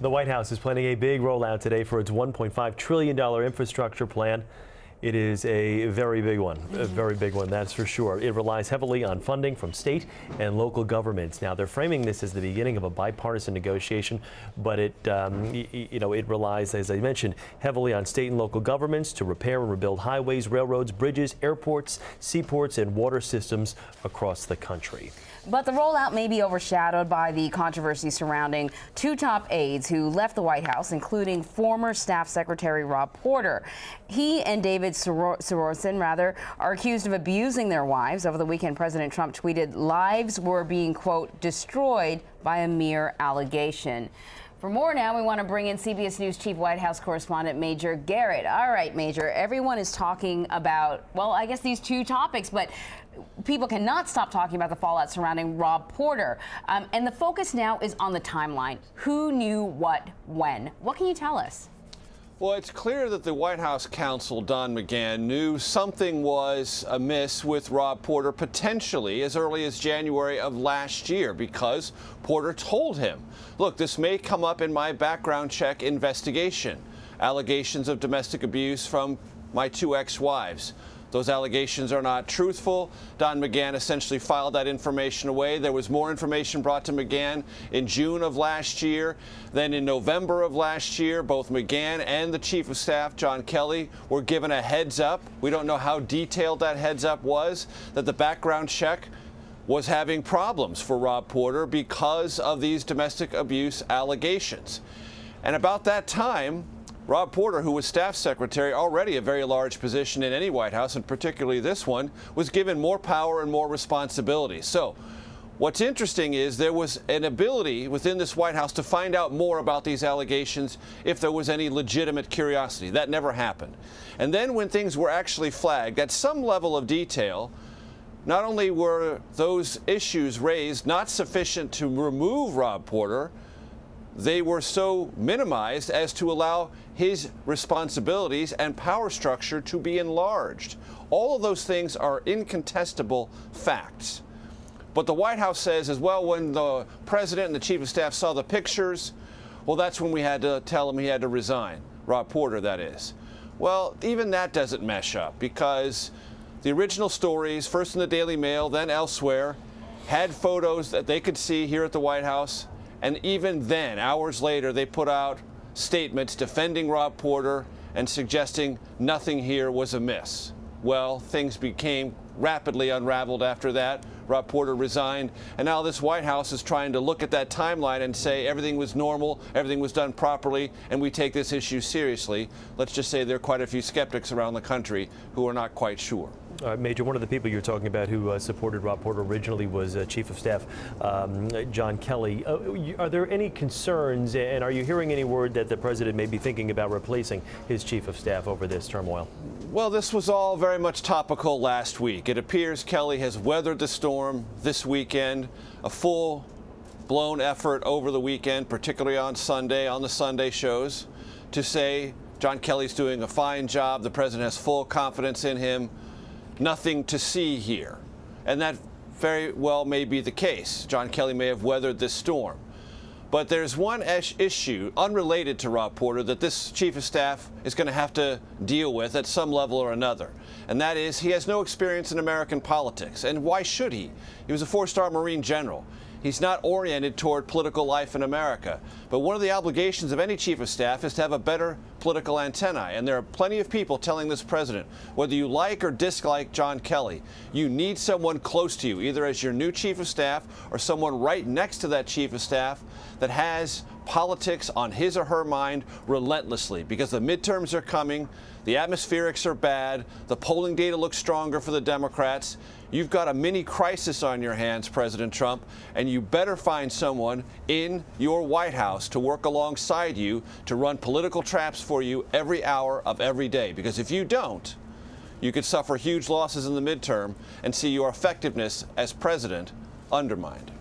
The White House is planning a big rollout today for its $1.5 trillion infrastructure plan. It is a very big one, that's for sure. It relies heavily on funding from state and local governments. Now, they're framing this as the beginning of a bipartisan negotiation, but it relies, as I mentioned, heavily on state and local governments to repair and rebuild highways, railroads, bridges, airports, seaports, and water systems across the country. But the rollout may be overshadowed by the controversy surrounding two top aides who left the White House, including former Staff Secretary Rob Porter. He and David Sorensen, are accused of abusing their wives. Over the weekend, President Trump tweeted lives were being, quote, destroyed by a mere allegation. For more now, we want to bring in CBS News Chief White House correspondent Major Garrett. All right, Major, everyone is talking about, well, I guess these two topics, but people cannot stop talking about the fallout surrounding Rob Porter. And the focus now is on the timeline. Who knew what when? What can you tell us? Well, it's clear that the White House counsel, Don McGahn, knew something was amiss with Rob Porter potentially as early as January of last year, because Porter told him, look, this may come up in my background check investigation. Allegations of domestic abuse from my two ex-wives. Those allegations are not truthful. Don McGahn essentially filed that information away. There was more information brought to McGahn in June of last year. Then in November of last year, both McGahn and the Chief of Staff, John Kelly, were given a heads up. We don't know how detailed that heads up was, that the background check was having problems for Rob Porter because of these domestic abuse allegations. And about that time, Rob Porter, who was staff secretary, already a very large position in any White House, and particularly this one, was given more power and more responsibility. So what's interesting is there was an ability within this White House to find out more about these allegations if there was any legitimate curiosity. That never happened. And then when things were actually flagged at some level of detail, not only were those issues raised not sufficient to remove Rob Porter, they were so minimized as to allow his responsibilities and power structure to be enlarged. All of those things are incontestable facts. But the White House says as well, when the president and the chief of staff saw the pictures, well, that's when we had to tell him he had to resign. Rob Porter, that is. Well, even that doesn't mesh up, because the original stories, first in the Daily Mail, then elsewhere, had photos that they could see here at the White House. And even then, hours later, they put out statements defending Rob Porter and suggesting nothing here was amiss. Well, things became rapidly unraveled after that. Rob Porter resigned, and now this White House is trying to look at that timeline and say everything was normal, everything was done properly, and we take this issue seriously. Let's just say there are quite a few skeptics around the country who are not quite sure. Major, one of the people you're talking about who supported Rob Porter originally was Chief of Staff John Kelly. Are there any concerns, and are you hearing any word that the president may be thinking about replacing his Chief of Staff over this turmoil? Well, this was all very much topical last week. It appears Kelly has weathered the storm this weekend, a full-blown effort over the weekend, particularly on Sunday, on the Sunday shows, to say John Kelly's doing a fine job, the president has full confidence in him. Nothing to see here. And that very well may be the case. John Kelly may have weathered this storm. But there's one issue unrelated to Rob Porter that this chief of staff is going to have to deal with at some level or another. And that is he has no experience in American politics. And why should he? He was a four-star Marine general. He's not oriented toward political life in America. But one of the obligations of any chief of staff is to have a better political antennae. And there are plenty of people telling this president, whether you like or dislike John Kelly, you need someone close to you, either as your new chief of staff or someone right next to that chief of staff that has politics on his or her mind relentlessly, because the midterms are coming, the atmospherics are bad, the polling data looks stronger for the Democrats. You've got a mini crisis on your hands, President Trump, and you better find someone in your White House to work alongside you to run political traps for you every hour of every day. Because if you don't, you could suffer huge losses in the midterm and see your effectiveness as president undermined.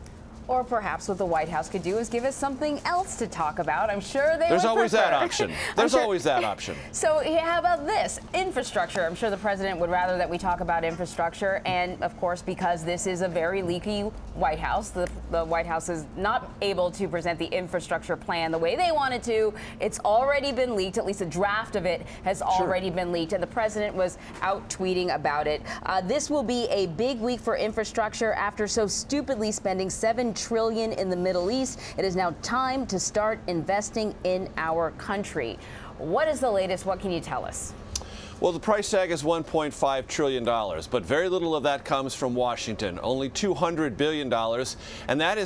Or perhaps what the White House could do is give us something else to talk about. I'm sure There's would always prefer. that option. There's always that option. So how about this? Infrastructure. I'm sure the president would rather that we talk about infrastructure. And of course, because this is a very leaky White House, the White House is not able to present the infrastructure plan the way they wanted to. It's already been leaked. At least a draft of it has already been leaked. And the president was out tweeting about it. This will be a big week for infrastructure after so stupidly spending $7 trillion in the Middle East. It is now time to start investing in our country. What is the latest? What can you tell us? Well, the price tag is $1.5 trillion, but very little of that comes from Washington, only $200 billion. And that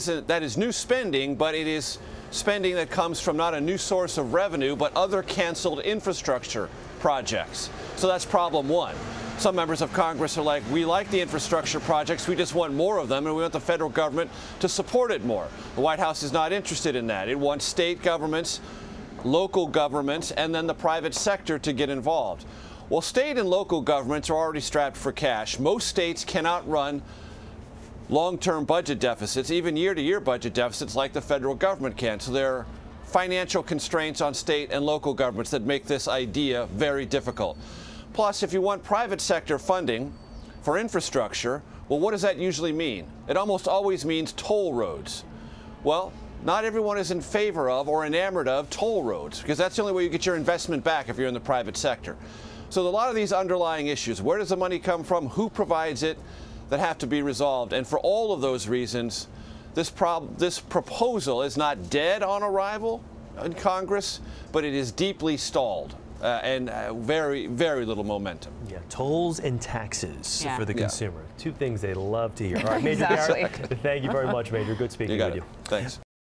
is new spending, but it is spending that comes from not a new source of revenue, but other canceled infrastructure projects. So that's problem one. Some members of Congress are like, we like the infrastructure projects, we just want more of them, and we want the federal government to support it more. The White House is not interested in that. It wants state governments, local governments, and then the private sector to get involved. Well, state and local governments are already strapped for cash. Most states cannot run long-term budget deficits, even year-to-year budget deficits like the federal government can. So there are financial constraints on state and local governments that make this idea very difficult. Plus, if you want private sector funding for infrastructure, well, what does that usually mean? It almost always means toll roads. Well, not everyone is in favor of or enamored of toll roads, because that's the only way you get your investment back if you're in the private sector. So a lot of these underlying issues, where does the money come from, who provides it, that have to be resolved. And for all of those reasons, this proposal is not dead on arrival in Congress, but it is deeply stalled. And very, very little momentum. Yeah, tolls and taxes for the consumer. Two things they love to hear. All right, Major Exactly. Garrett, thank you very much, Major. Good speaking with you. Thanks.